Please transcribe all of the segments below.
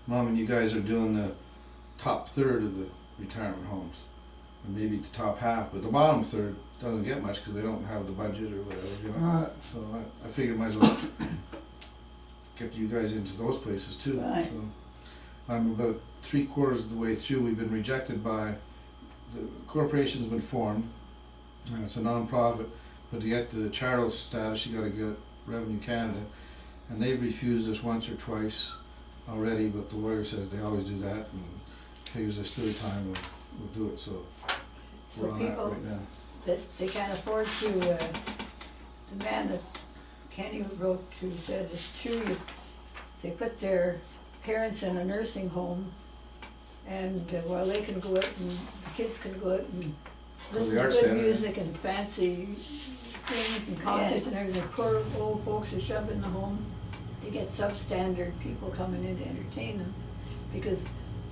Mom and you guys are doing the top third of the retirement homes, and maybe the top half, but the bottom third doesn't get much because they don't have the budget or whatever, you know. Right. So I figured might as well get you guys into those places too. Right. So I'm about 3/4 of the way through. We've been rejected by, the corporation's been formed, and it's a non-profit, but to get the charitable status, you gotta get Revenue Canada, and they've refused us once or twice already, but the lawyer says they always do that, and figures this third time we'll do it, so So we're on that people right now. that they can't afford to, the man that Kenny wrote to said it's true, they put their parents in a nursing home, and while they can go out and, the kids can go out and Go to listen the to art good center. music and fancy things and concerts and everything, poor old folks are shoved in the home. They get substandard people coming in to entertain them, because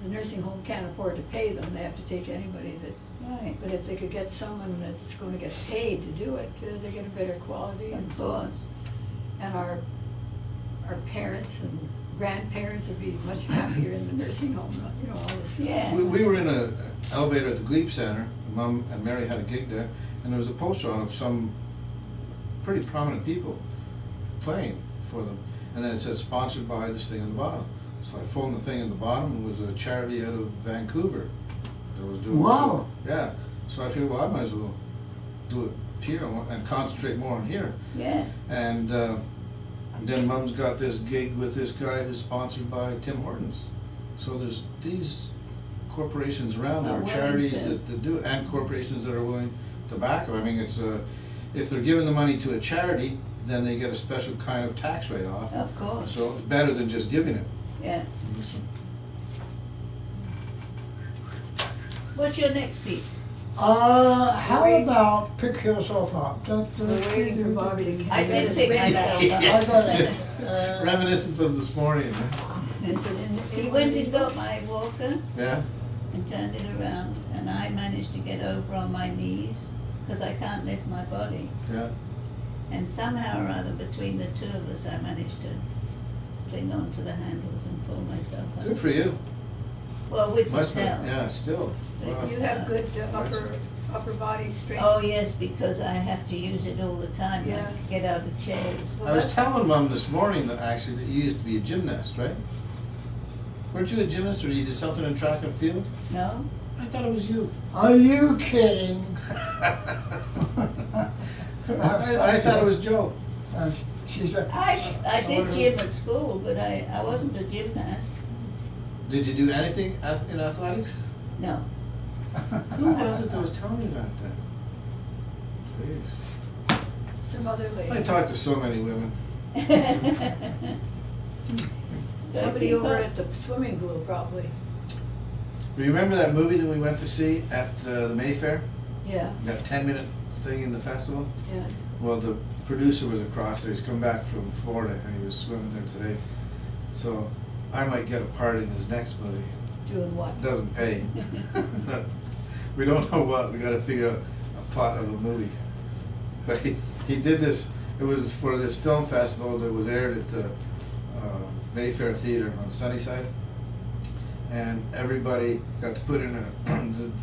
the nursing home can't afford to pay them, they have to take anybody that, Right, but if they could get someone that's gonna get paid to do it, they get a better quality and of so on. course. And our parents and grandparents would be much happier in the nursing home, you know, all this. Yeah. We were in an elevator at the Glebe Center, Mom and Mary had a gig there, and there was a poster on of some pretty prominent people playing for them. And then it says sponsored by this thing on the bottom. So I phoned the thing at the bottom, it was a charity out of Vancouver that was doing it. Wow. Yeah, so I figured, well, I might as well do it here and concentrate more on here. Yeah, And then Mom's got this gig with this guy who's sponsored by Tim Hortons. So there's these corporations around, Are there are willing charities to- that do it, and corporations that are willing to back them. I mean, it's if they're giving the money to a charity, then they get a special kind of tax write-off. of course, So it's better than just giving it. yeah. What's your next piece? How Wait. about pick yourself up? We're waiting for Bobby to. I did get pick his myself wind up. I got it. Reminiscence of this morning, huh? out. It's in- He went and got my walker Yeah? and turned it around, and I managed to get over on my knees, because I can't lift my body. Yeah. And somehow or other, between the two of us, I managed to cling onto the handles and pull myself up. Good for you. Well, with Must be, Patel. yeah, still. Wow. You have good upper body strength. Oh, yes, because I have to use it all the time, Yeah. like to get out of chairs. Well, I was that's- telling Mom this morning that actually that you used to be a gymnast, right? Weren't you a gymnast, or you did something in track and field? No? I thought it was you. Are you kidding? I thought it was Joe. She said. I did gym at school, but I wasn't a gymnast. Did you do anything in athletics? No. Who was it that was telling me that then? Jeez. Some other I lady. talked to so many women. Somebody over at the swimming pool probably. Remember that movie that we went to see at the Mayfair? Yeah, That 10-minute thing in the festival? yeah. Well, the producer was across there. He's come back from Florida and he was swimming there today. So I might get a part in his next movie. Doing what? Doesn't pay. We don't know what. We gotta figure out a plot of a movie. But he did this, it was for this film festival that was aired at the Mayfair Theater on Sunnyside. And everybody got to put in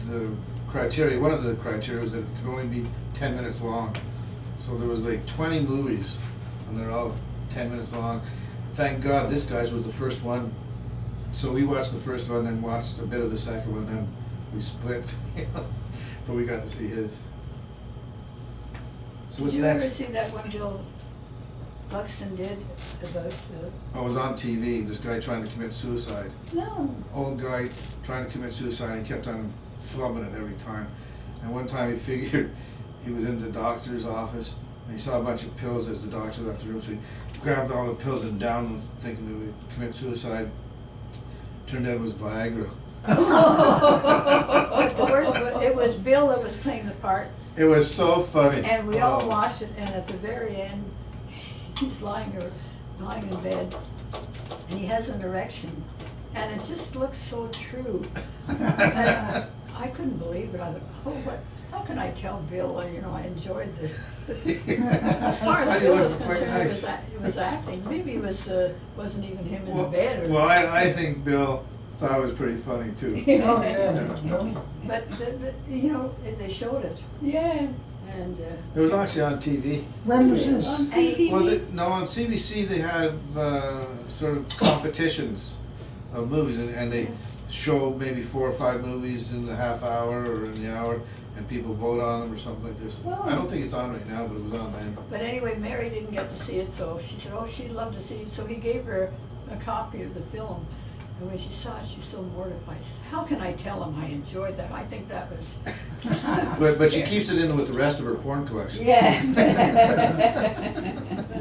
the criteria, one of the criteria was that it could only be 10 minutes long. So there was like 20 movies, and they're all 10 minutes long. Thank God this guy's was the first one. So we watched the first one, then watched a bit of the second one, then we split. But we got to see his. So Did what's you ever next? see that one Bill Buxton did about, I was on TV, this guy trying to commit suicide. No. Old guy trying to commit suicide, and he kept on flubbing it every time. And one time he figured he was in the doctor's office, and he saw a bunch of pills as the doctor left the room, so he grabbed all the pills and downed them, thinking that he would commit suicide. Turned out it was Viagra. but the worst, it was Bill that was playing the part, It was so funny. and we all Oh. watched it, and at the very end, he's lying in bed, and he has an erection, And it just looks so true. And I couldn't believe it. I thought, oh, how can I tell Bill, I enjoyed the, as far How as do you Bill look was quite concerned, nice. it was acting. Maybe it wasn't even him in the Well, bed or. well, I think Bill thought it was pretty funny too. Oh, yeah, no. But, they showed it, Yeah. and, It was actually on TV. When was this? On CTV. Well, no, on CBC they have sort of competitions of movies, and they show maybe 4 or 5 movies in the half hour or in the hour, and people vote on them or something like this. Oh. I don't think it's on right now, but it was on then. but anyway, Mary didn't get to see it, so she said, oh, she'd love to see it, so he gave her a copy of the film. And when she saw it, she was so mortified. She said, how can I tell him I enjoyed that? I think that was. But she keeps it in with the rest of her porn collection. Yeah. But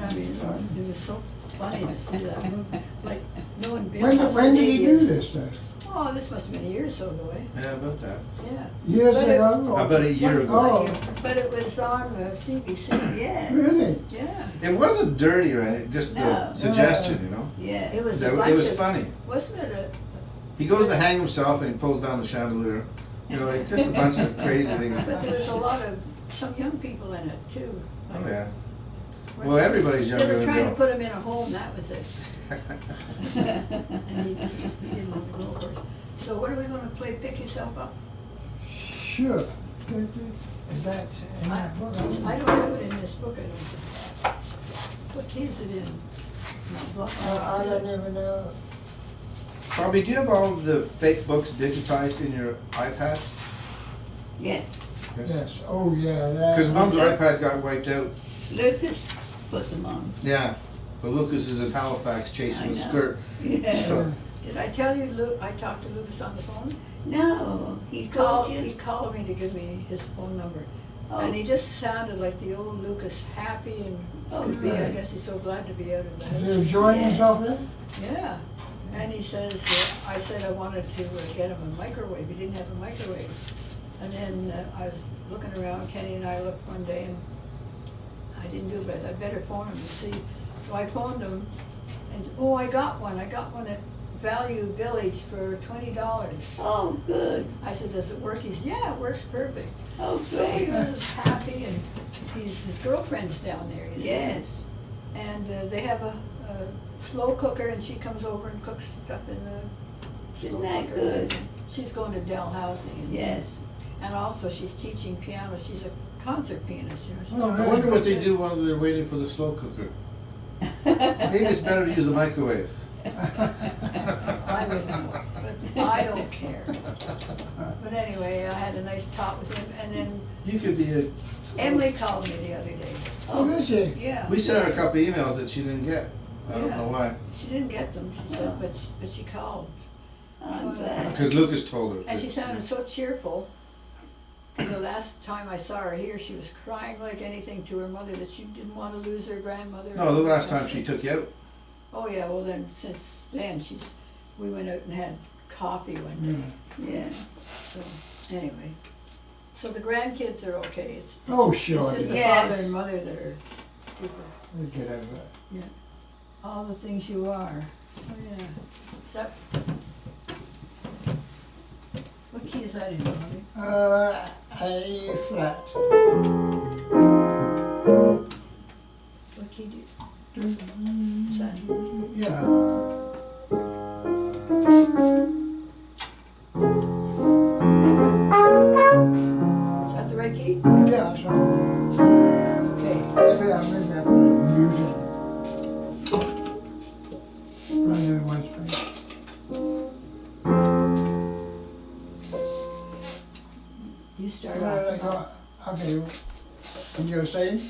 I mean, it was so funny to see that movie, like, knowing Bill. When, how when did he silly do is. this then? Oh, this must have been a year or so ago, eh? Yeah, about that. Yeah. Years But it- ago? About a year ago. Oh, But it was on CBC. Yeah. really? Yeah. It wasn't dirty or anything, just No. the suggestion, you know? Yeah. It was a It bunch was of. funny. Wasn't it He goes to hang himself and he pulls down the chandelier. Like just a bunch of crazy things. but there was a lot of, some young people in it too. Oh, yeah. Well, everybody's They younger were than trying to Bill. put him in a home, that was it. And he didn't want to go, of course. So what are we gonna play, Pick Yourself Up? Sure. Is that in that book? I don't have it in this book, I don't think. What key is it in? I don't even know. Bobby, do you have all of the fake books digitized in your iPad? Yes. Yes, oh, yeah, that. Because Mom's iPad got wiped out. Lucas put them on. Yeah. But Lucas is in Halifax I chasing the know. skirt. Yeah. So, Did I tell you, I talked to Lucas on the phone? No, he He called He you. called me to give me his phone number. Oh. And he just sounded like the old Lucas, happy and Oh, could be, I good. guess he's so glad to be out of the Is he house. enjoying Yeah. himself then? Yeah, and he says, I said I wanted to get him a microwave, he didn't have a microwave. And then I was looking around, Kenny and I looked one day and I didn't do it, but I said, I better phone him to see. So I phoned him and, oh, I got one at Value Village for $20. Oh, good. I said, does it work? He said, yeah, it works perfect. Oh, So he great. was happy, and his girlfriend's down there, you see. Yes. And they have a slow cooker, and she comes over and cooks stuff in the Isn't slow that cooker. good? She's going to Dalhousie. And, Yes. And also, she's teaching piano. She's a concert pianist, She's Oh, I wonder what they do while they're waiting for the slow cooker. Maybe it's better to use a microwave. I wouldn't know, but I don't care. But anyway, I had a nice talk with him, and then You could be a. Emily called me the other day. Oh, is he? Yeah. We sent her a couple emails that she didn't get. I don't Yeah. know why. She didn't get them, she said, Oh. but she called. I'm glad. Because Lucas told her. And she sounded so cheerful. Because the last time I saw her here, she was crying like anything to her mother that she didn't want to lose her grandmother. No, the last time she took you out. Oh, yeah, well then, since then, we went out and had coffee one day. Yeah. Yeah. So, anyway. So the grandkids are okay. Oh, sure, It's just the yeah. father and mother that are stupid. We'll get over it. All the things you are. Oh, yeah. Is that, what key is that in, Bobby? A flat. What key do you, is that? Yeah. Is that the right key? Yeah, that's right. Okay. Maybe I put music. Running in my street. You start Like, off. okay, and you're saying?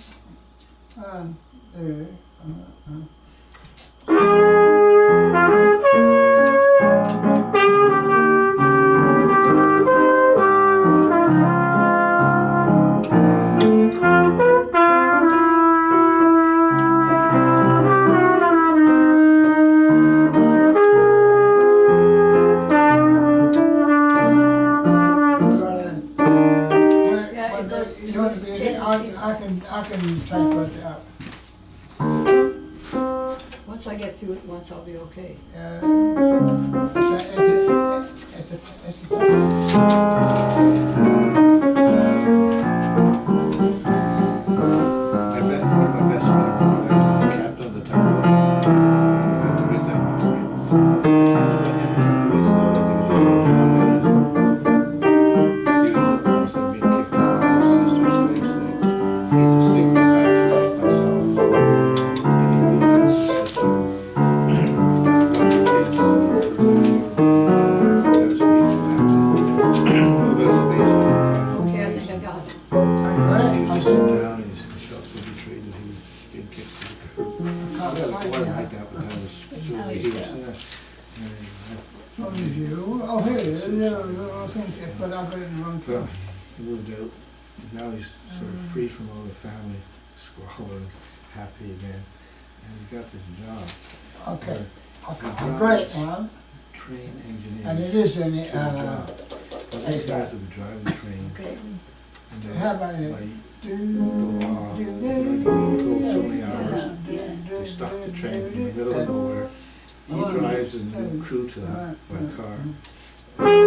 Yeah, it does. You don't have to be, I can transfer it out. Once I get through it once, I'll be okay. Same What did you? Oh, here it is. Yeah, I think it, but I got it in the wrong Well, place. he moved out. Now he's sort of free from all the family squalor and happy again. And he's got this job. Okay. He Okay. Great, man. train engineers. And it is in to the, the job. Well, these guys will be driving the train. Okay. And they, how about it? by Do, the law, they go so many hours. Yeah. They stop the train in the middle of nowhere. He drives the new crew to that by car. They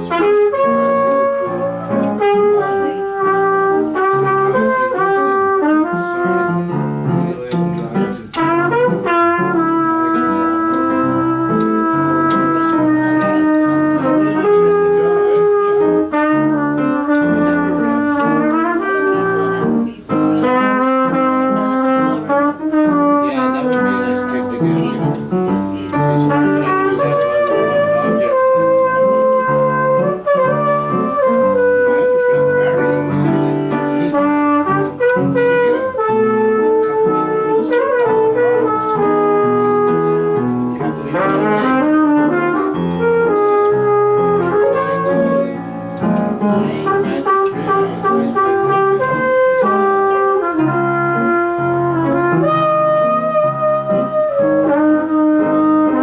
switch. He drives the old crew home. So he drives, he's mostly sorry. He only ever drives to Niagara Falls. Really interesting job, eh? Yeah, that would be a nice trip to get, you know. See, so what can I do that drive around dog here? My other friend Barry was saying that he could get a couple week cruise for $1,000. You have to leave enough late. If you're single and some fancy free, it's nice big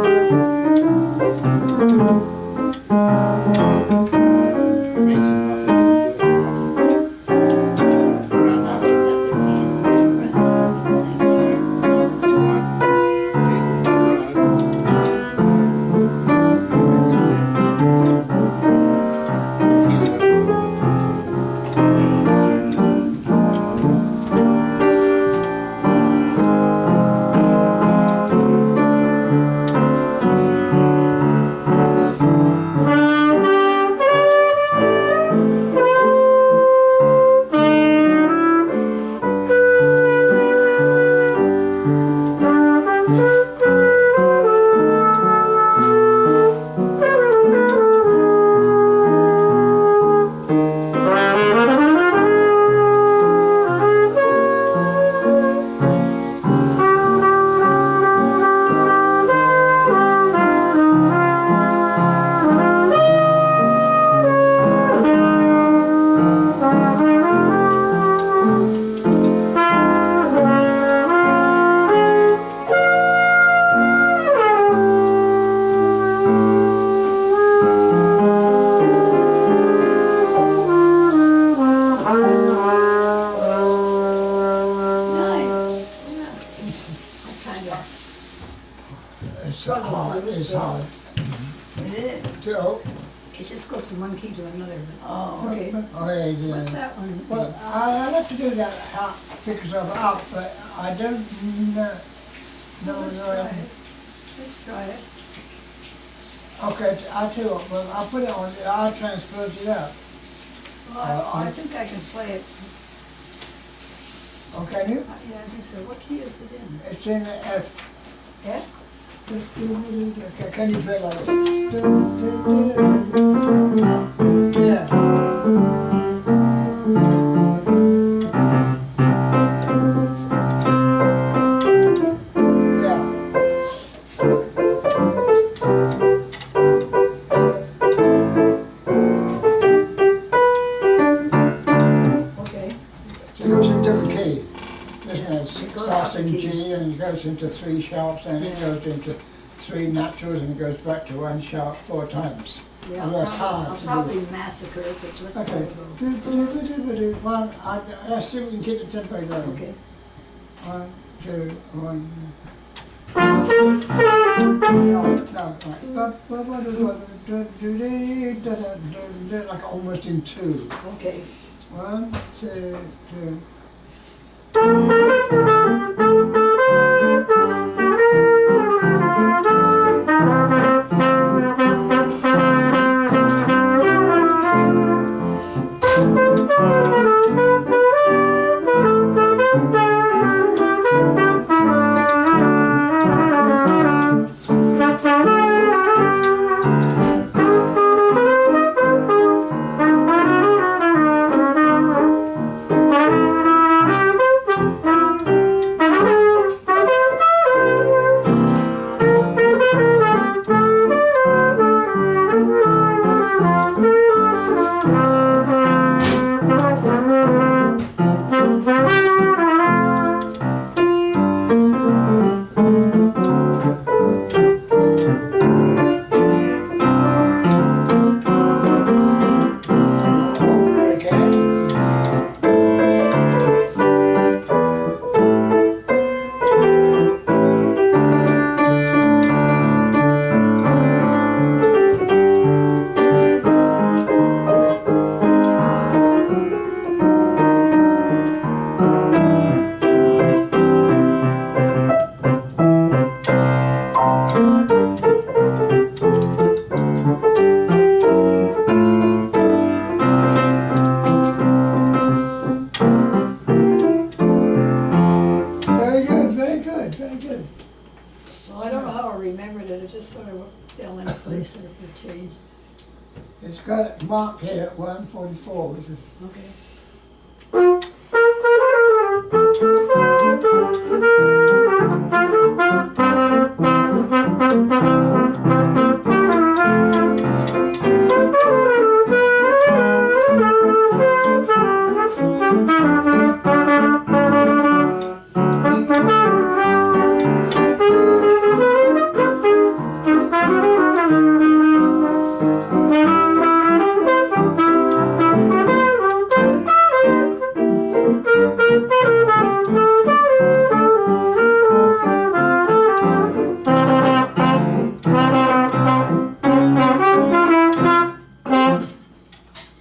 I made some muffins. Did you like muffins? Brown muffin. Do you want big brown? Heat it up a little bit. Nice. I kind of, It's hard, it's hard. Is it? So, it just goes from one key to another. Oh, Okay. okay, What's yeah. that one? Well, I like to do that out, because of out, but I don't know. No, Let's no. try it. Let's try it. Okay, I'll tell you what, well, I'll put it on, I'll transpose it out. Well, I think I can play it. Oh, can you? Yeah, I think so. What key is it in? It's in F. F? Okay, can you play like this? Yeah. Yeah. Okay. So it goes in different key. Isn't it? It goes Starts up a in key. G and it goes into 3 sharps and it Yeah. goes into 3 naturals and it goes back to 1 sharp 4 times. Yeah, Although it's hard I'll to do. probably massacre it, but let's Okay. go. One, let's see if we can keep the tempo going. Okay. 1, 2, 1. No, like almost in 2. Okay. 1, 2, 2. 44, which is Okay.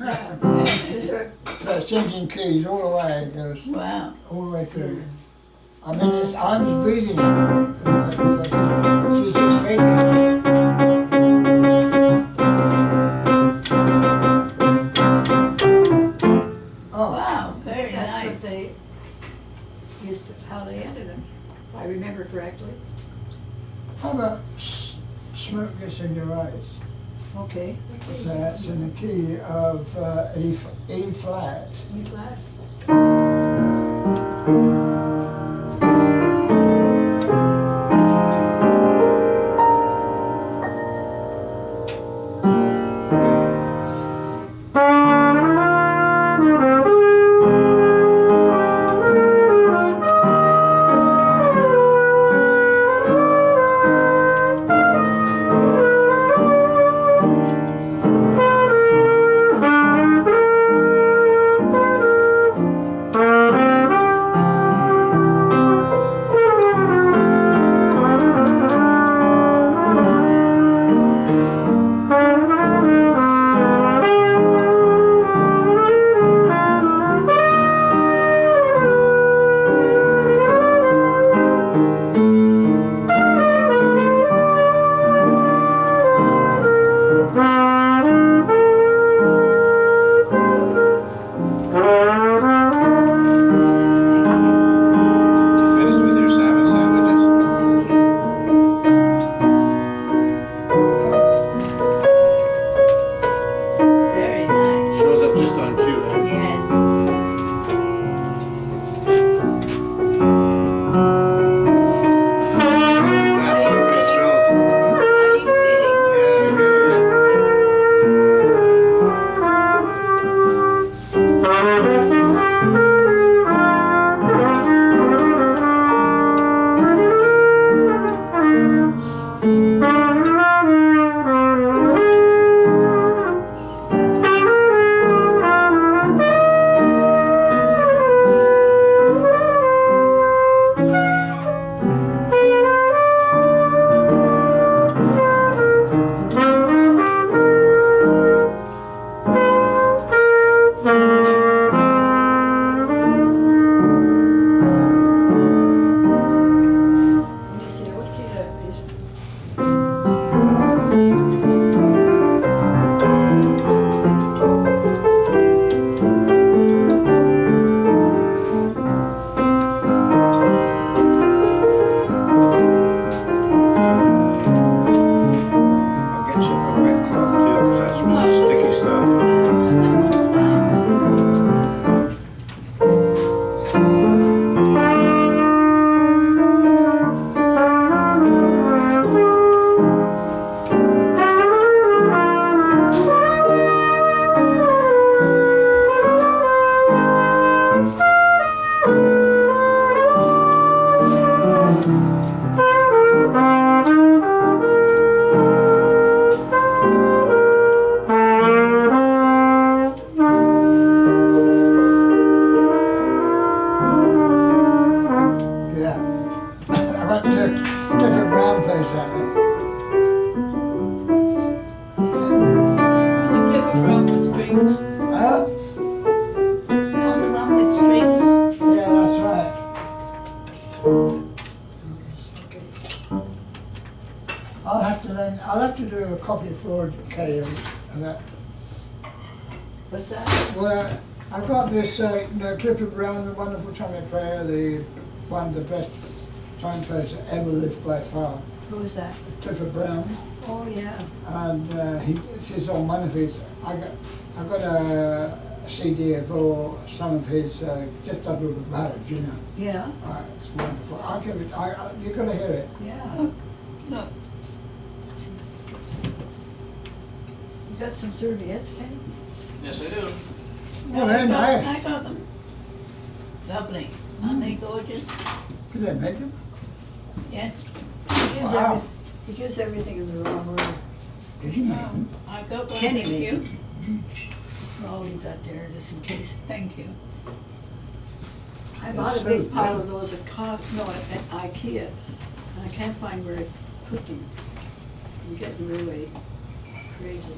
Is there, so it's changing keys all the way. It goes Wow. all the way through. I mean, I'm just reading it. She's just faking it. Oh, Wow, very that's nice. what they used to, how they ended them, if I remember correctly. how about smoke gets in your eyes? Okay. So that's in the key of E flat. You glad? You finished with your salmon sandwiches? Very nice. Shows up just on cue, eh? Yes. That's how it smells. Are you kidding? Yeah, really. Let me see, what key that is? I'll get you a wet cloth too, because that's really sticky stuff. That one's fine. Yeah. I went to a different brown place that night. The Clifford Brown with strings. Huh? On the one with strings. Yeah, that's right. I'll have to do a copy for Kay of that. What's that? Well, I've got this, Clifford Brown, the wonderful trumpet player, one of the best trumpet players that ever lived by far. Who is that? Clifford Brown. Oh, yeah. And it's his own one of his. I got a CD of all some of his just a little ballads, you know. Yeah, It's wonderful. I'll give it. You're gonna hear it. yeah. Look, You got some serviettes, Kenny? Yes, I do. Well, they're nice. I got them. Lovely. Aren't they gorgeous? Did they make them? Yes. Wow. He gives everything in the wrong order. Did you make them? I got one. Kenny Thank made you. I'll leave that there just in case. Thank you. I bought a so big pile good. of those at IKEA, and I can't find where I put them. I'm getting really crazy.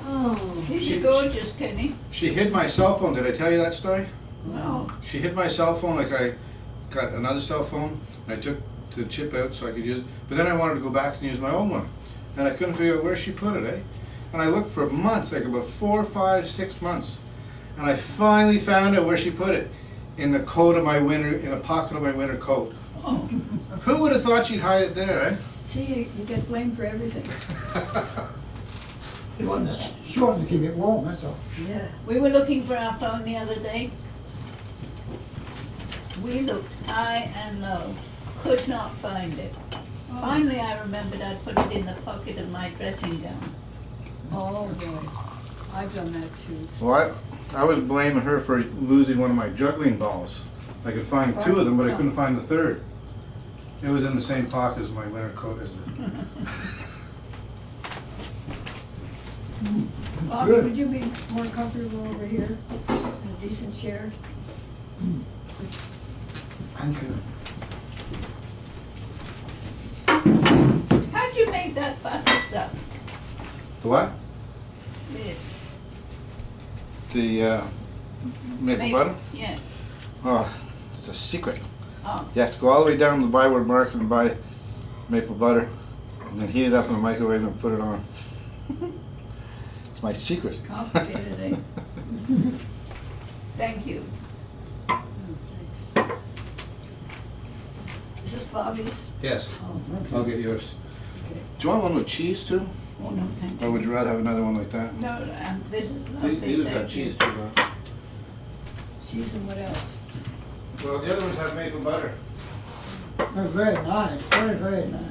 Oh, These are gorgeous, Kenny. She hid my cell phone, did I tell you that story? Wow. She hid my cell phone, like I got another cell phone, and I took the chip out so I could use it, but then I wanted to go back and use my old one, and I couldn't figure out where she put it, eh? And I looked for months, like about 4, 5, 6 months, and I finally found out where she put it, in the coat of my winter, in a pocket of my winter coat. Oh, Who would have thought she'd hide it there, eh? see, you get blamed for everything. She wanted to keep it warm. That's all. Yeah. we were looking for our phone the other day. We looked high and low, could not find it. Finally, I remembered I'd put it in the pocket of my dressing gown. Oh, boy. I've done that too. Well, I was blaming her for losing one of my juggling balls. I could find 2 of them, but I couldn't find the third. It was in the same pocket as my winter coat, isn't it? Bobby, Good. would you be more comfortable over here in a decent chair? Thank you. How'd you make that butter stuff? The what? This. The maple butter? Yeah. Oh, it's a secret. Oh, You have to go all the way down to the Byward Market and buy maple butter, and then heat it up in the microwave and put it on. It's my secret. Complicated, eh? thank you. Is this Bobby's? Yes, Oh, I'll get yours. okay. Do you want one with cheese too? Oh, no, thank Or you. would you rather have another one like that? No, this is lovely. These have got thank you. cheese too, though. Cheese and what else? Well, the other ones have maple butter. They're very nice. Very, very nice.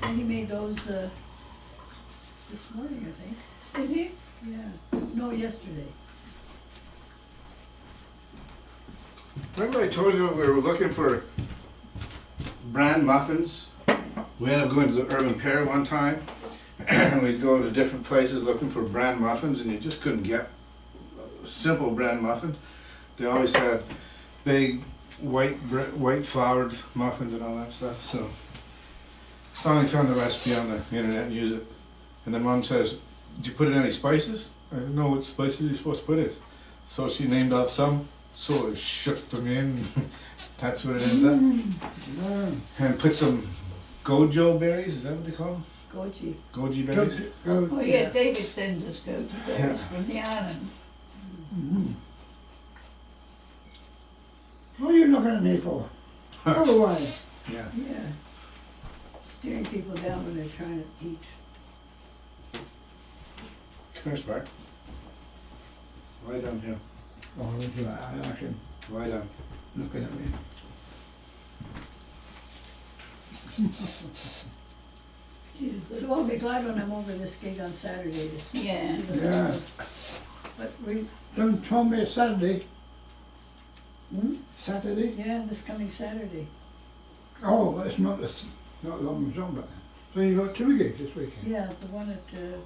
And he made those this morning, I think. Did he? Yeah. No, yesterday. Remember I told you we were looking for bran muffins? We ended up going to the Urban Pear one time, and we'd go to different places looking for bran muffins, and you just couldn't get simple bran muffins. They always had big white flowered muffins and all that stuff. So finally found the recipe on the internet and used it. And then Mom says, "Did you put in any spices?" I didn't know what spices you're supposed to put in. So she named off some. So I shook them in. That's what it is. And put some gojo berries. Is that what they call them? Goji. Goji berries. Go. Oh, yeah, David sends us goji berries from the island. What are you looking at me for? Go away. Yeah. Yeah. Steering people down when they're trying to eat. Come here, Spark. Lie down here. Oh, look at that. I like him Lie down. looking at me. So I'll be glad when I'm over this gig on Saturday to see Yeah. what it Yeah. is. But we, Don't tell me it's Saturday. hmm? Saturday? Yeah, this coming Saturday. Oh, well, it's not long as long, but. So you got 2 gigs this weekend? Yeah, the one that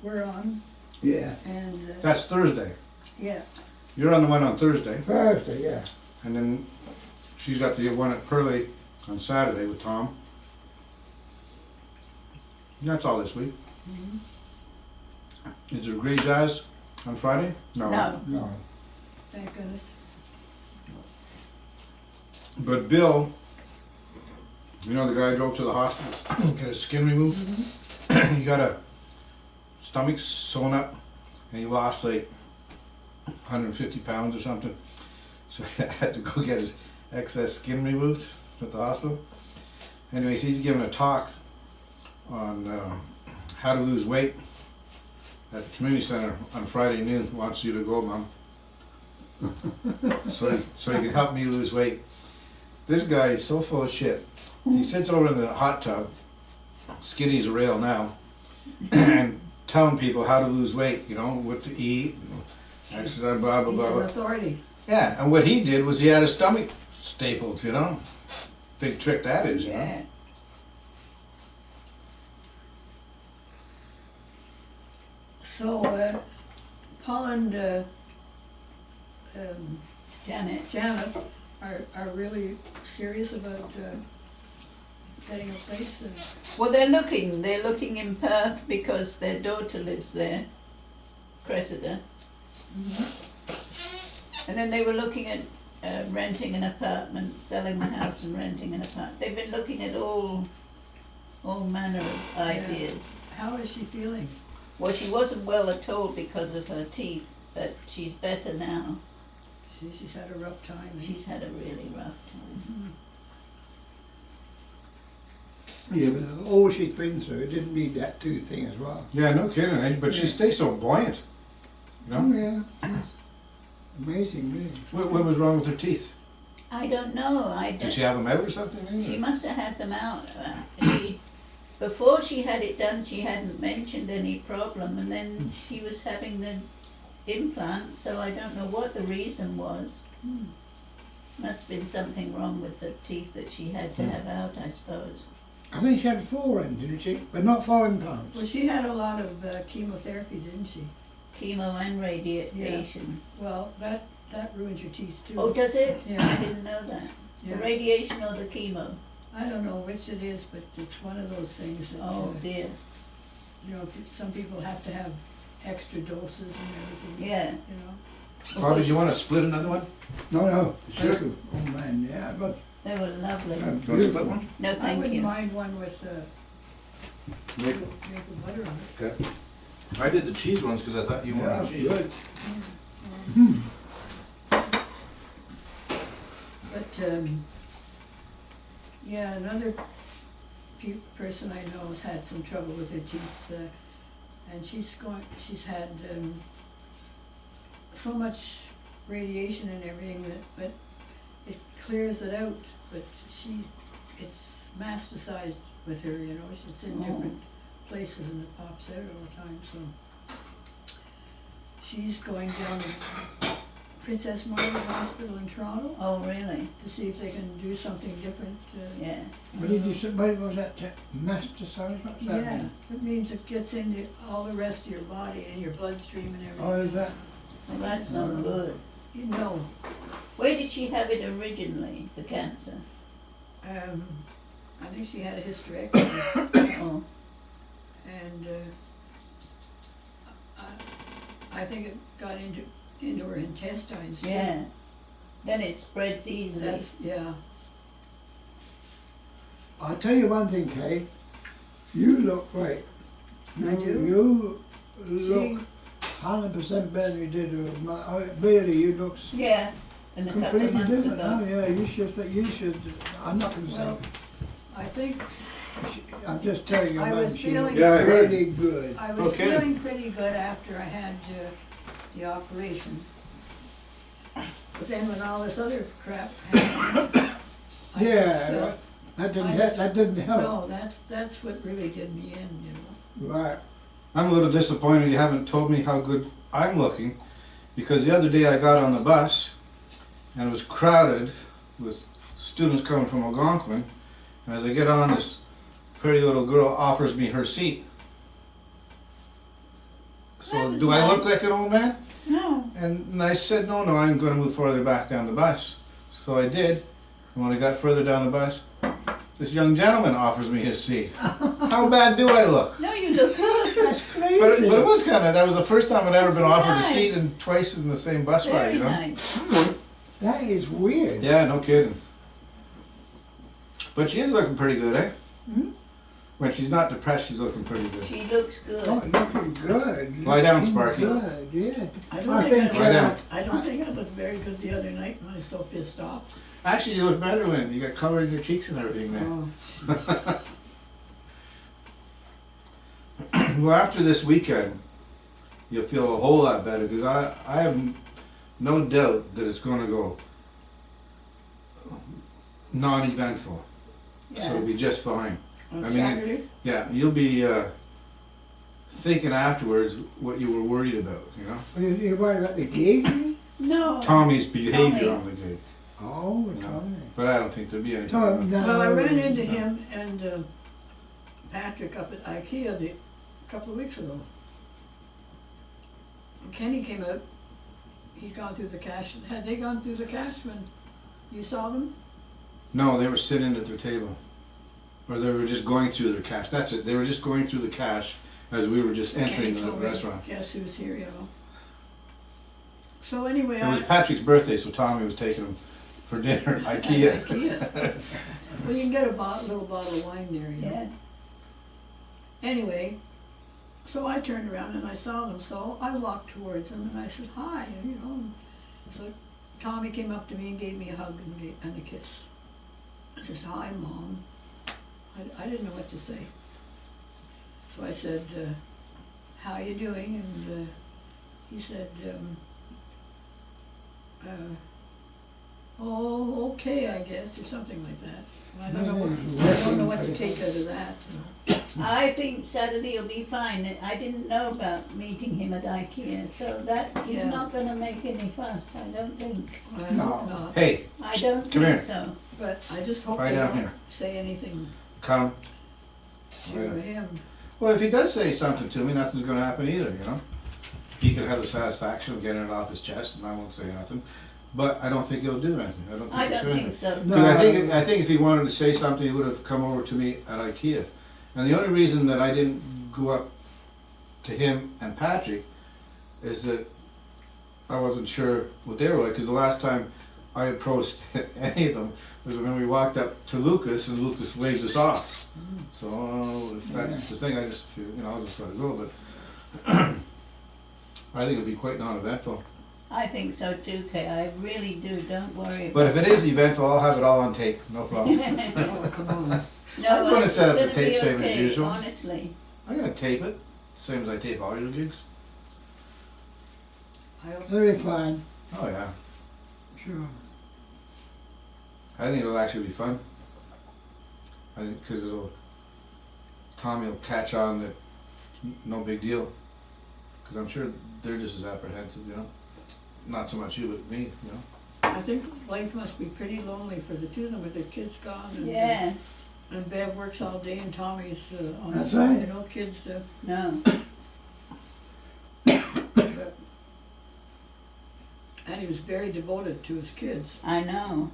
we're on, Yeah. and, That's Thursday. yeah, You're on the one on Thursday, Thursday, yeah. and then she's got the one at Pearly on Saturday with Tom. That's all this week. Is there Grey Jazz on Friday? No. No. thank goodness. But Bill, you know the guy who drove to the hospital, get his skin removed? He got a stomach sewn up, and he lost like 150 pounds or something. So he had to go get his excess skin removed. at the hospital. Anyways, he's giving a talk on how to lose weight at the community center on Friday noon. Wants you to go, Mom. so he can help me lose weight. This guy is so full of shit. He sits over in the hot tub, skinny as a rail now, and telling people how to lose weight, you know, what to eat, exercise, blah, blah, He's blah, an blah. authority. Yeah, and what he did was he had his stomach stapled, you know? Big trick that is, you know? Yeah. So, Paul and Janet. Janet are really serious about getting a place. And Well, they're looking in Perth because their daughter lives there, Cressida. And then they were looking at renting an apartment, selling the house and renting an apartment. They've been looking at all manner of ideas. how is she feeling? Well, she wasn't well at all because of her teeth, but she's better now. She's had a rough time. She's had a really rough time. Yeah, but all she's been through, it didn't need that tooth thing as well. Yeah, no kidding, eh? But she Yeah. stays so buoyant, you Oh, know? yeah. Amazing, really. What was wrong with her teeth? I don't know. Did she have them out or something? eh? She must have had them out. Before she had it done, she hadn't mentioned any problem, and then she was having the implants, so I don't know what the reason was. Must have been something wrong with the teeth that she had to have out, I suppose. I think she had 4 in, didn't she? But not 4 implants. Well, she had a lot of chemotherapy, didn't she? Chemo and radiation. Well, that ruins your teeth too. Oh, does it? Yeah. I didn't know that. Yeah. The radiation or the chemo? I don't know which it is, but it's one of those things that, Oh dear. you know, some people have to have extra doses and everything. Yeah. You know. Oh, did you want to split another one? No, Sure. thank you. Oh, man, yeah, but They were lovely. You want to split one? No, I thank wouldn't you. mind one with Maple. maple butter on it. Okay. I did the cheese ones because I thought you yeah, wanted cheese. good. But, yeah, another person I know has had some trouble with her teeth, and she's had, so much radiation and everything but it clears it out, but it's masticized with her, you know, it's in Oh. different places and it pops out all the time, so. She's going down to Princess Margaret Hospital in Toronto Oh, really? to see if they can do something different. Yeah. What did you say, what was that, metastasized, what's that Yeah, mean? it means it gets into all the rest of your body and your bloodstream and everything. Oh, is that? Well, that's not good. You know, Where did she have it originally, the cancer? I think she had a hysterectomy Oh, and I think it got into her intestines too. yeah. Then it spreads easily. That's, yeah. I'll tell you one thing, Kay, you look great. I do? You She- look 100% better than you did with really, you look Yeah, and a couple of completely months different. Oh, ago. yeah, you should, I'm not gonna Well, say, I think I'm just telling you, I man, was she feeling- looked Yeah, I heard. really good. I was Okay. feeling pretty good after I had the operation. But then when all this other crap happened, I just Yeah, felt, that didn't help. no, that's what really did me in, you know. Right. I'm a little disappointed you haven't told me how good I'm looking, because the other day I got on the bus and it was crowded with students coming from Algonquin, and as I get on, this pretty little girl offers me her seat. That So was do I look nice. like an old man? No. And I said, no, I'm going to move further back down the bus. So I did. And when I got further down the bus, this young gentleman offers me his seat. How bad do I look? No, you look good. That's crazy. But it was kind of, that was the first time I'd ever been offered a Nice. seat and twice in the same bus ride, Very you know? nice. That is weird. Yeah, no kidding. But she is looking pretty good, eh? Hmm? When she's not depressed, she's looking pretty good. She looks Oh, good. looking good. Lie down, Looking Sparky. Good, yeah. I I don't think, think Lie down. I don't think I looked very good the other night when I was so pissed off. Actually, you look better when you got color in your cheeks and everything now. Oh, Well, after this weekend, you'll feel a whole lot better because I have no doubt that it's going to go non-eventful. So Yeah. it'll be just fine. on I mean, Saturday? Yeah, you'll be thinking afterwards what you were worried about, you know? You worried about the gig? No. Tommy's behavior Tommy. on the gig. Oh, No. Tommy. But I don't think there'll be anything. Tom, wrong. no. Well, I ran into him and Patrick up at IKEA a couple of weeks ago. And Kenny came out, he'd gone through the cash, had they gone through the cash when you saw them? No, they were sitting at their table. Or they were just going through their cash. That's it. They were just going through the cash as we were just entering Kenny the told me, restaurant. guess who's here, you know? So anyway, It was Patrick's birthday, so Tommy was taking him for dinner at IKEA. IKEA. Well, you can get a little bottle of wine there, you know? Yeah. Anyway, so I turned around and I saw them, so I walked towards them and I said, hi, and, you know. And so Tommy came up to me and gave me a hug and a kiss. I says, hi, Mom. I didn't know what to say. So I said, how you doing? And he said, oh, okay, I guess, or something like that. I don't know what to take out of that. I think Saturday will be fine. I didn't know about meeting him at IKEA, so that he's Yeah. not gonna make any fuss, I don't think. I No. hope not. Hey, I don't Come here. think so. But I just hope Lie they down don't here. say anything come. to him. Well, if he does say something to me, nothing's gonna happen either, you know? He could have the satisfaction of getting it off his chest and I won't say nothing. But I don't think he'll do anything. I don't think I he'll don't say think anything. so. No. Because I think if he wanted to say something, he would have come over to me at IKEA. And the only reason that I didn't go up to him and Patrick is that I wasn't sure what they were like. Because the last time I approached any of them was when we walked up to Lucas and Lucas waved us off. So if that's the thing, I just feel, you know, I'll just let it go. But I think it'll be quite non-eventful. I think so too, Kay, I really do, don't worry But about if it is eventful, I'll have it all on tape, no problem. Oh, come on. No, I'm gonna it's set up the gonna tape be same as okay, usual. honestly. I'm gonna tape it, same as I tape all your gigs. I hope, It'll be fine, Oh yeah, sure. I think it'll actually be fun. I think because Tommy will catch on that it's no big deal. Because I'm sure they're just as apprehensive, you know. Not so much you, but me, you know. I think life must be pretty lonely for the two of them with their kids gone and, Yeah, and Bev works all day and Tommy's on the That's side, right. you know, kids, no, and he was very devoted to his kids. I know.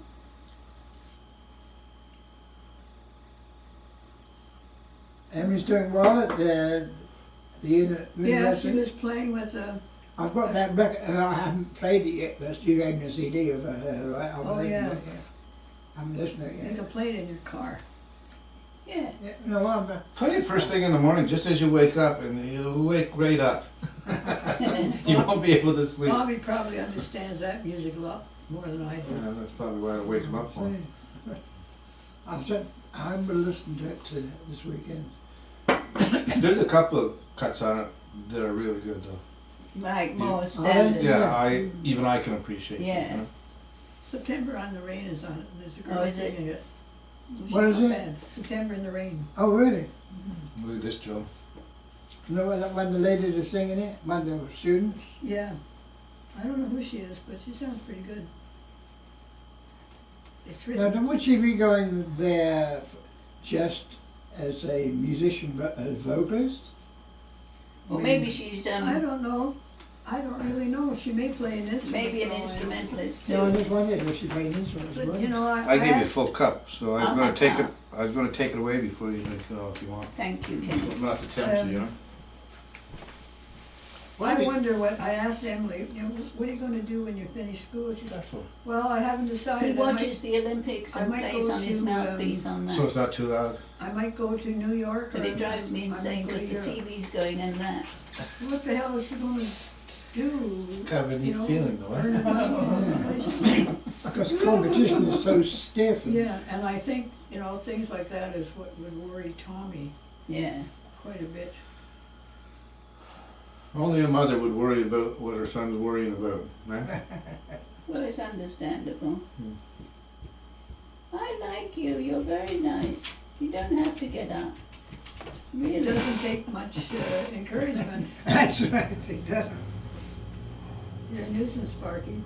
Emmy's doing well at the Yes, he university. was playing with, I've got that record, I haven't played it yet, but you gave me a CD of her, right? I'll Oh, listen to yeah. it, I'm listening to you it can play it in your car. Yeah, yeah. No, I'm, Play it first thing in the morning, just as you wake up, and you'll wake right up. You won't be able to sleep. Bobby probably understands that music a lot more than I do. Yeah, that's probably why I wake him up for. I said, I will listen to it this weekend. There's a couple of cuts on it that are really good though. like more Yeah. standard. Yeah, even I can appreciate it. Yeah. You know? September on the Rain is on it, and there's a Oh, girl is it? singing it. She's What is not it? bad. September in the Rain. Oh, really? Look at this, Joe. You know when the ladies are singing it, when the students? Yeah. I don't know who she is, but she sounds pretty good. It's Now, written, would she be going there just as a musician, as vocalist? Well, maybe she's, I don't know. I don't really know. She may play an instrument. maybe an for all I know. instrumentalist No, I too. just wondered if she played instruments. But, well. you know, I gave you a asked- full cup, so I was I'll gonna have take it. that. I was gonna take it away before you make it all if you want. Thank you, Ken. Not to tempt you, you know. I wonder what, I asked Emily, you know, what are you gonna do when you finish school? She said, That's all. well, I haven't decided. He I might- watches the Olympics I and might plays go on his to, mouthpiece on So that. it's not too loud? I might go to New York. But or it drives me I might insane go to because the Europe. TV's going and that. What the hell is she gonna do? Kind of a neat You know, feeling though, earn eh? money? Because competition is so stiff. and- Yeah, and I think, you know, things like that is what would worry Tommy Yeah. quite a bit. Only a mother would worry about what her son's worrying about, eh? Well, it's understandable. Hmm. I like you. You're very nice. You don't have to get up. It Really. doesn't take much encouragement. That's right, it doesn't. You're a nuisance, Sparky.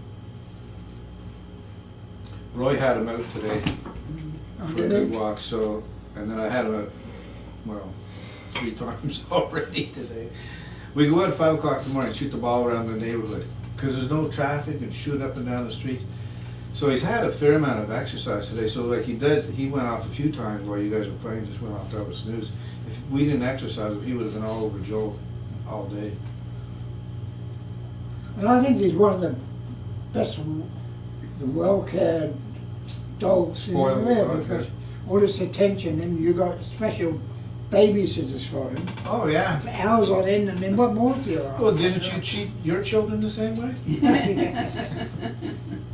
Roy had him out today Oh, for a did good he? walk, so, and then I had him out, well, 3 times already today. We go out at 5 o'clock in the morning, shoot the ball around the neighborhood, because there's no traffic and shoot up and down the street. So he's had a fair amount of exercise today, so like he went off a few times while you guys were playing, just went off to have a snooze. If we didn't exercise him, he would have been all over Joe all day. And I think he's one of the best, the well-cared dogs in the Spoiled world, dog, because yeah. all this attention, and you got special babysitters for him, Oh, yeah. for hours on end, and then what more do you want? Well, didn't you treat your children the same way?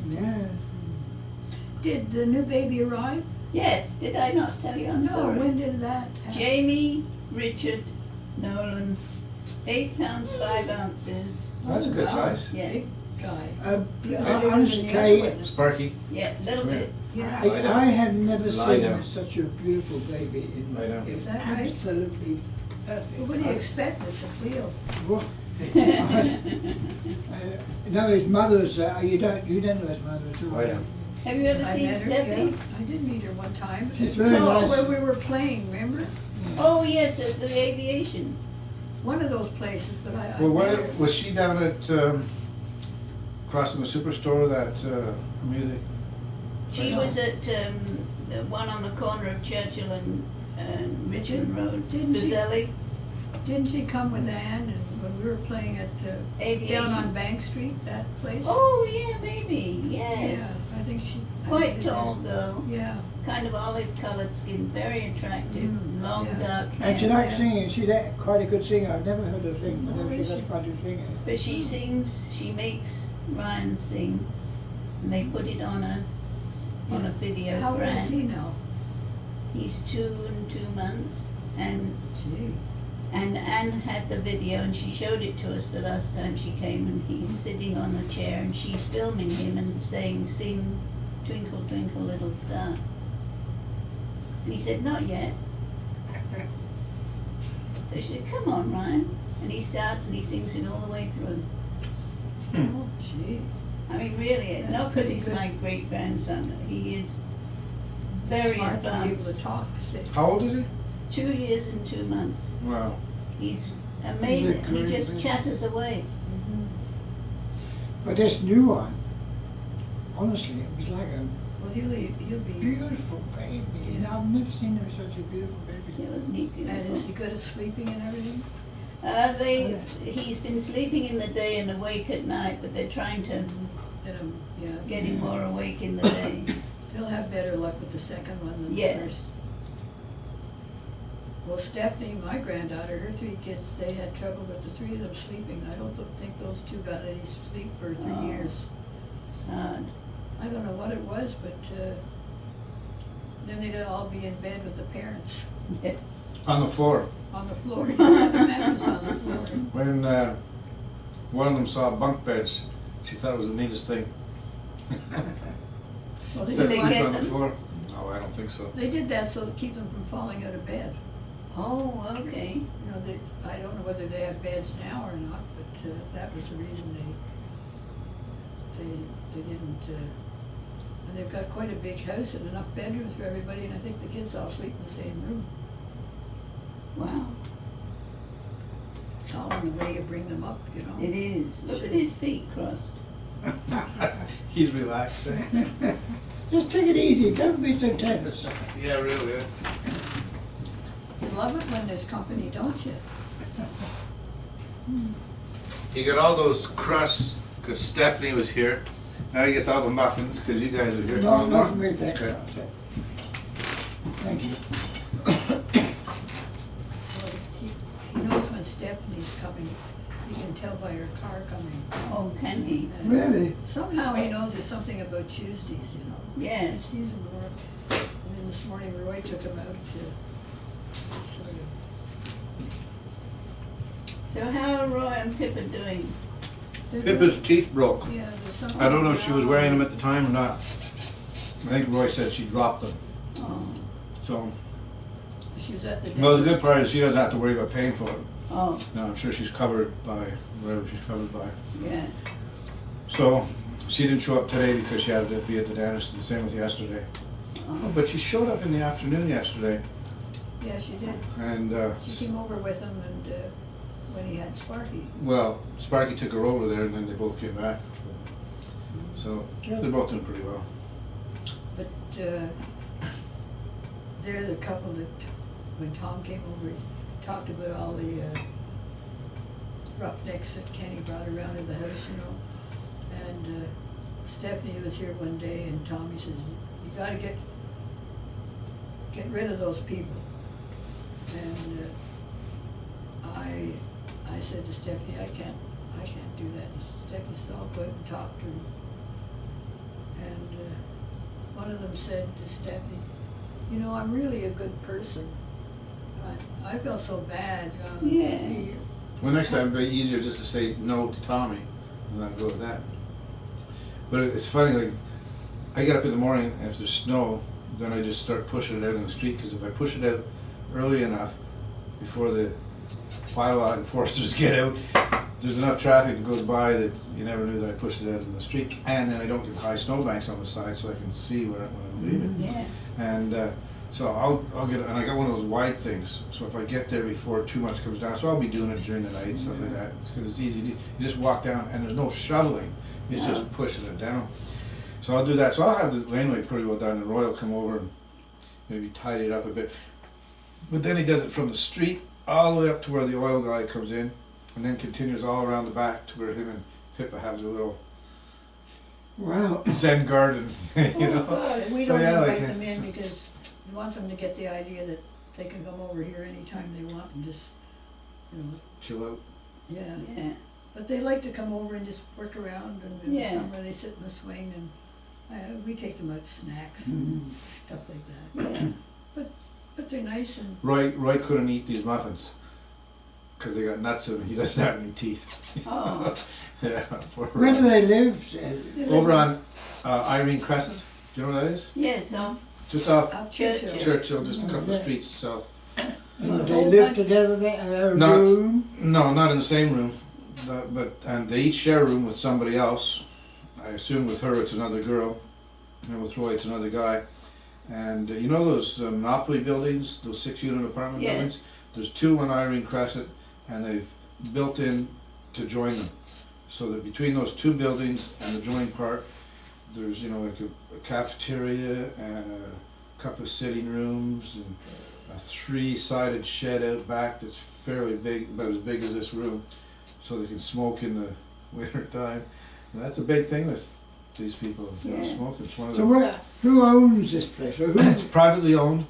Yeah. Did the new baby arrive? Yes. Did I not tell you? I'm No, sorry. when did that happen? Jamie, Richard, Nolan, 8 pounds 5 ounces. That's a good Wow. size. Yeah. Big guy. Honestly, Kay, Sparky, Yeah. A little Come here. bit. Yeah. I have never Lie seen down. such a beautiful baby in my Lie down. Is that right? Absolutely perfect. What do you expect? It's a wheel. What? No, his mother's, you don't know his mother at all. Oh, yeah. Have you ever I seen met her, Steffi? yeah. I did meet her one time. She's very No, nice. where we were playing, remember? Oh yes, at the aviation. One of those places, but I well, met her. what, was she down at, across from the superstore, that, music? She No. was at the one on the corner of Churchill and Richmond Road. Didn't she- Bizzelli Didn't she come with Ann and when we were playing at, Aviation. down on Bank Street, that place? Oh yeah, maybe. Yes. Yeah, I think she. I Quite met tall Ann. girl. Yeah. Kind of olive-coloured skin, very attractive. Long yeah. dark hair. And she likes singing, she's quite a good singer, I've never heard her sing, Oh, but is she's she? quite a good singer. But she sings. She makes Ryan sing, and they put it on a video How for old is Anne. he now? He's 2 and 2 months, and Gee. Anne had the video and she showed it to us the last time she came, and he's sitting on the chair and she's filming him and saying, "Sing Twinkle Twinkle Little Star." And he said, "Not yet." So she said, "Come on, Ryan." And he starts and he sings it all the way through. Oh, gee. I mean, really, That's not because pretty he's good. my great grandson, he is very Smart to be able advanced. to talk. How old is he? 2 years and 2 months. Wow. He's amazing. He great just baby. chatters away. But this new one, honestly, it was like a Well, he'll be, beautiful baby, and I've never seen such a beautiful baby. It was neat, and is he beautiful. good at sleeping and everything? He's been sleeping in the day and awake at night, but they're trying to Yeah. get him more awake in the day. They'll have better luck with the second one than the Yes. first. Well, Stephanie, my granddaughter, her 3 kids, they had trouble with the 3 of them sleeping. I don't think those 2 got any sleep for 3 Oh. years. It's hard. I don't know what it was, but then they'd all be in bed with the parents Yes. On the floor. on the floor. You had a mattress on the floor. When, one of them saw bunk beds, she thought it was the neatest thing. Well, Did Instead of they sleeping get on the them? floor. No, I don't think so. They did that so to keep them from falling out of bed. Oh, okay. You know, I don't know whether they have beds now or not, but that was the reason they didn't. And they've got quite a big house and enough bedrooms for everybody, and I think the kids all sleep in the same room. Wow. It's all in the way you bring them up, you know. It is. Look at his feet crossed. He's relaxed. Eh? Just take it easy, don't be so tense. Yeah, really. Eh? You love it when there's company, don't you? He got all those crusts because Stephanie was here. Now he gets all the muffins because you guys are here. No, not for me, thank you. Okay. That's it. Thank you. Well, he knows when Stephanie's coming. You can tell by her car coming. Oh, can he? And Really? somehow he knows there's something about Tuesdays, you know. He Yes. sees him more. And then this morning Roy took him out to sort of. So how are Roy and Pippa doing? Pippa's teeth broke. Yeah, there's something. I don't know if she was wearing them at the time or not. I think Roy said she dropped them. Oh, So, She was at the dentist. well, the good part is she doesn't have to worry about paying for it. oh, No, I'm sure she's covered by whatever she's covered by. yeah. So, she didn't show up today because she had to be at the dentist, the same as yesterday. Oh, But she showed up in the afternoon yesterday, Yeah, she did. and, She came over with him and, when he had Sparky. well, Sparky took her over there and then they both came back. So, yeah, they're both doing pretty well. But, they're the couple that, when Tom came over, he talked about all the, roughnecks that Kenny brought around in the house, you know. And, Stephanie was here one day and Tommy says, you gotta get rid of those people. And, I said to Stephanie, I can't do that. And Stephanie said, I'll go out and talk to him. And, one of them said to Stephanie, you know, I'm really a good person. I feel so bad. Yeah. See, Well, next time it'd be easier just to say no to Tommy and then go with that. But it's funny, like, I get up in the morning and if there's snow, then I just start pushing it out in the street, because if I push it out early enough, before the pile enforcers get out, there's enough traffic that goes by that you never knew that I pushed it out in the street. And then I don't get high snowbanks on the side so I can see when I'm leaving. yeah. And so I'll get, and I got one of those wide things, so if I get there before too much comes down, so I'll be doing it during the night and stuff like that, because it's easy, you just walk down and there's no shoveling, it's No. just pushing it down. So I'll do that, so I'll have the laneway pretty well done, and Roy will come over and maybe tidy it up a bit. But then he does it from the street all the way up to where the oil guy comes in, and then continues all around the back to where him and Pippa have their little Wow. Zen garden, you Oh, know? God, we So, don't yeah, invite like, them in because we want them to get the idea that they can come over here anytime they want and just, you know, Chill out. yeah. Yeah. But they like to come over and just work around and in the Yeah. summer they sit in the swing and we take them out snacks Mhm. and stuff like that. Yeah. But they're nice and, Roy couldn't eat these muffins because they got nuts in them. He doesn't have any teeth. Oh. Yeah. Where do they live? Over on Irene Crescent. Do you know where that is? Yes, off Just off out Churchill. Churchill. Churchill, just a couple of Yeah. streets south. There's a They whole live bunch- together there, a No. room? No, not in the same room, but and they each share a room with somebody else. I assume with her it's another girl, and with Roy it's another guy. And you know those Monopoly buildings, those 6-unit apartment Yes. buildings? There's 2 on Irene Crescent, and they've built in to join them. So that between those 2 buildings and the joint part, there's, you know, like a cafeteria and a couple of sitting rooms and a 3-sided shed out back that's fairly big, about as big as this room, so they can smoke in the winter time. And that's a big thing with these people, you know, Yeah. smoking. It's one of So the, where, who owns this place? Or who? it's privately owned,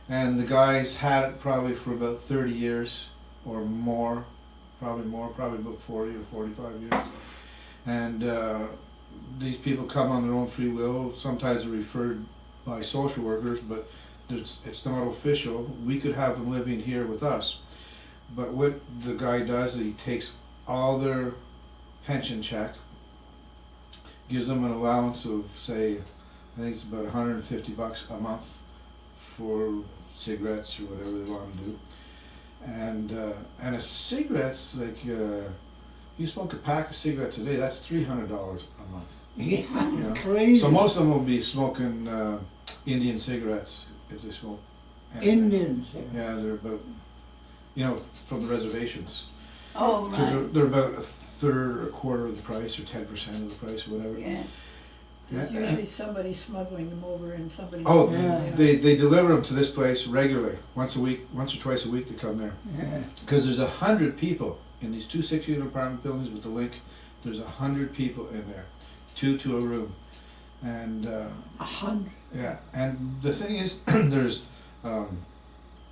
and the guy's had it probably for about 30 years or more, probably about 40 or 45 years. And these people come on their own free will. Sometimes they're referred by social workers, but it's not official. We could have them living here with us. But what the guy does is he takes all their pension check, gives them an allowance of, say, I think it's about $150 a month for cigarettes or whatever they want to do. And a cigarette's like, you smoke a pack of cigarettes a day, that's $300 a month. Yeah, You know? crazy. So most of them will be smoking Indian cigarettes if they smoke. anything. Indians. Yeah, they're about, you know, from the reservations. Oh, Because right. they're about a third or a quarter of the price or 10% of the price or whatever. Yeah. There's Yeah. usually somebody smuggling them over and somebody. Oh, Yeah. they deliver them to this place regularly, once a week, once or twice a week they come there. Yeah. Because there's 100 people in these 2 6-unit apartment buildings with the link, there's 100 people in there, 2 to a room. And, 100. yeah, and the thing is, there's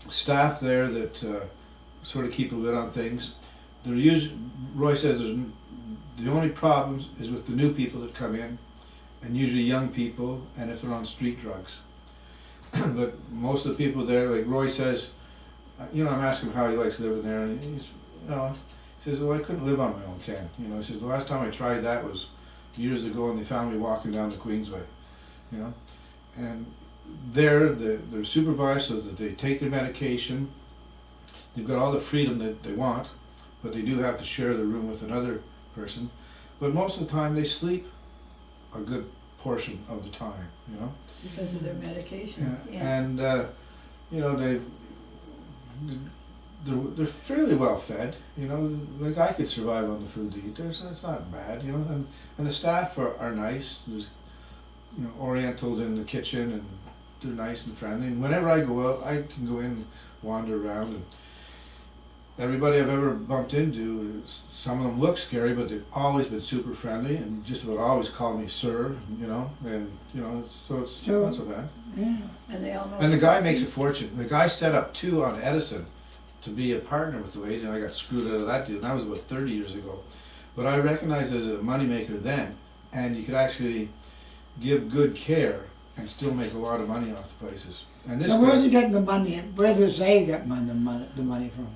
staff there that sort of keep a lid on things. Roy says the only problems is with the new people that come in, and usually young people, and if they're on street drugs. But most of the people there, like Roy says, I'm asking him how he likes living there, and he says, well, I couldn't live on my own, Ken. He says, the last time I tried that was years ago, and they found me walking down the Queensway, And they're supervised so that they take their medication. They've got all the freedom that they want, but they do have to share the room with another person. But most of the time, they sleep a good portion of the time, Because of their medication. Yeah. And they're fairly well fed, like I could survive on the food they eat. It's not bad, and the staff are nice. There's Orientals in the kitchen, and they're nice and friendly. And whenever I go out, I can go in and wander around. And everybody I've ever bumped into, some of them look scary, but they've always been super friendly and just about always call me sir, so it's not so bad. Yeah. And they all know. And the guy makes a fortune. The guy set up 2 on Edison to be a partner with the lady, and I got screwed out of that deal. And that was about 30 years ago. But I recognized as a moneymaker then, and you could actually give good care and still make a lot of money off the places. And this So where's guy, he getting the money? Where does they get the money from?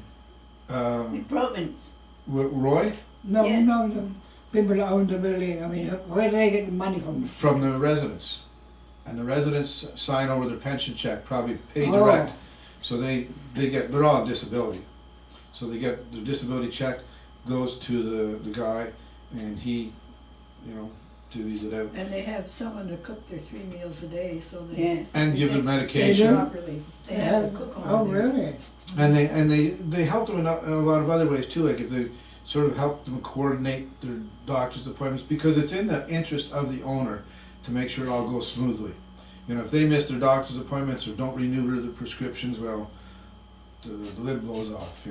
The province. Roy, No, Yeah. no, the people that own the building. I mean, where do they get the money from? from the residents, and the residents sign over their pension check, probably pay Oh. direct. So they're all on disability. So they get their disability check, goes to the guy, and he, divvies it out. And they have someone to cook their 3 meals a day, so they. Yeah. And give them They medication. do? Properly. They have a cook on. Oh, really? And they help them in a lot of other ways too, like if they sort of help them coordinate their doctor's appointments, because it's in the interest of the owner to make sure it all goes smoothly. If they miss their doctor's appointments or don't renew their prescriptions, well, the lid blows off,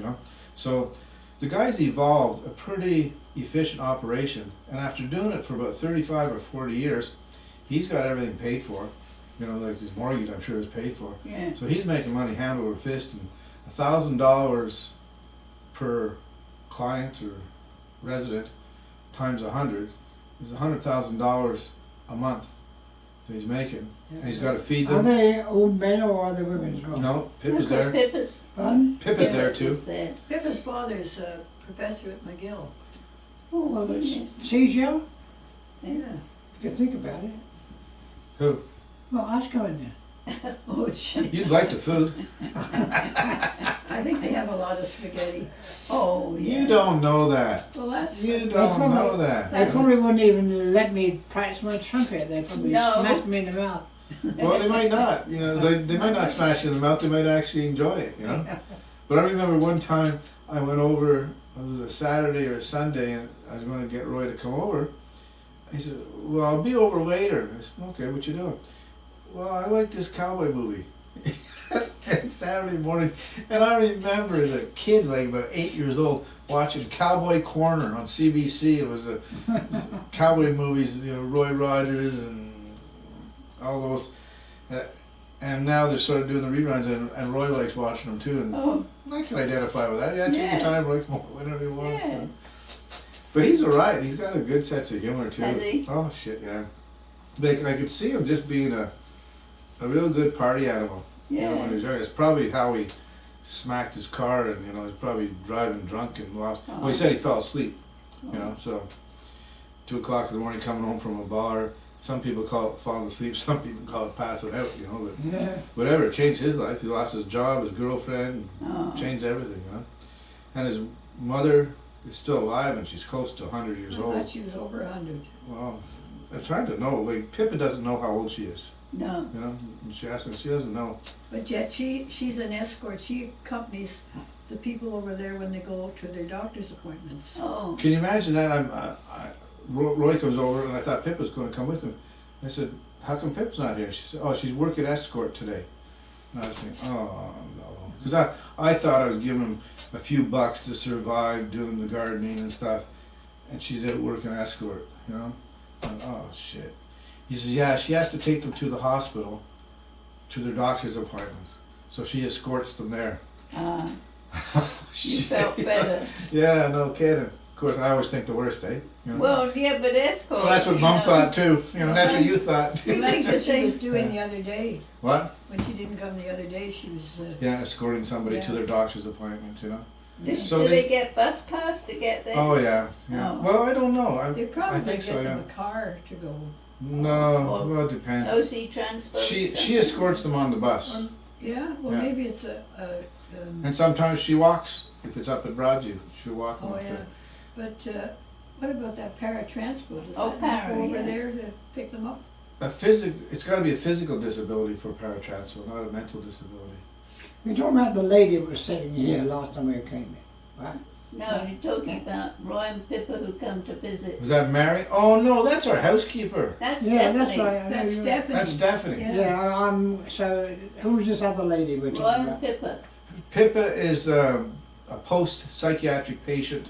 So the guy's evolved a pretty efficient operation, and after doing it for about 35 or 40 years, he's got everything paid for. Like his mortgage, I'm sure, is paid for. Yeah. So he's making money hand over fist, and $1,000 per client or resident times 100 is $100,000 a month that he's making, and he's got to feed Are them. they old men or are they women as well? No, Pip is there. Pippa's. Pardon? Pip is there too. Is there. Pippa's father's a professor at McGill. Oh, Well, goodness. seashell? Yeah. You can think about it. Who? Well, ask her in there. Oh, gee. You'd like the food. I think they have a lot of spaghetti. Oh, yeah. You don't know that. Well, that's. You what- don't from know a- that. They probably wouldn't even let me practice my trumpet. They probably No. smashed me in the mouth. Well, they might not. They might not smash you in the mouth. They might actually enjoy it. But I remember one time I went over. It was a Saturday or a Sunday, and I was going to get Roy to come over. He said, "Well, I'll be over later." I said, "Okay, what you doing?" "Well, I like this cowboy movie." And Saturday mornings, and I remember as a kid, like about 8 years old, watching Cowboy Corner on CBC. It was a cowboy movies, Roy Rogers and all those. And now they're sort of doing the reruns, and Roy likes watching them too. And Oh, I can identify with that. Yeah, take Yeah. your time, Roy. Come on, whenever you want. yeah. But he's alright. He's got a good sense of humor too. Has he? Oh shit, yeah. Like I could see him just being a real good party animal. When he Yeah. was young. It's probably how he smacked his car, and he's probably driving drunk and lost. Well, he said he fell asleep. So 2 o'clock in the morning, coming home from a bar. Some people call it falling asleep. Some people call it passing out. But Yeah. whatever, it changed his life. He lost his job, his girlfriend, Oh. changed everything. And his mother is still alive, and she's close to 100 years I old. thought she was over 100. Well, it's hard to know. Like Pippa doesn't know how old she is. No. And she asks me, she doesn't know. But yet she's an escort. She accompanies the people over there when they go to their doctor's appointments. Oh. Can you imagine that? Roy comes over, and I thought Pippa's going to come with him. I said, "How come Pippa's not here?" She said, "Oh, she's working escort today." And I was thinking, "Oh no," Cause I thought I was giving him a few bucks to survive doing the gardening and stuff, and she's out working escort, you know? And, oh, shit. He says, yeah, she has to take them to the hospital, to their doctor's appointments, so she escorts them there. You felt better. Yeah, no kidding. Of course, I always think the worst, eh? You know? Well, yeah, but escort. Well, that's what you Mom know. thought too. You know, that's what you thought. Well, that's Like what the she was same- doing the other day. What? When she didn't come the other day, she was, Yeah, escorting somebody to Yeah. their doctor's appointment, you know? Do, So do they- they get bus pass to get there? Oh, yeah. Yeah. Oh. Well, I don't know. they I probably think get so, them yeah. a car to go. No, well, it depends. OC transport. or She something? escorts them on the bus. Yeah, well, Yeah. maybe it's And sometimes she walks, if it's up at Broadview, she'll walk them oh, up yeah. there. But, what about that paratransport? Does Oh, that not para, go over yeah. there to pick them up? It's gotta be a physical disability for paratransport, not a mental disability. You're talking about the lady that was sitting here last time we came in, right? No, you're talking about Roy and Pippa who come to visit. Was that Mary? Oh, no, that's our housekeeper. That's Yeah, Stephanie. that's right. I know That's you- Stephanie. That's Stephanie. Yeah. Yeah, so who's this other lady we're Roy talking and about? Pippa. Pippa is a post-psychiatric patient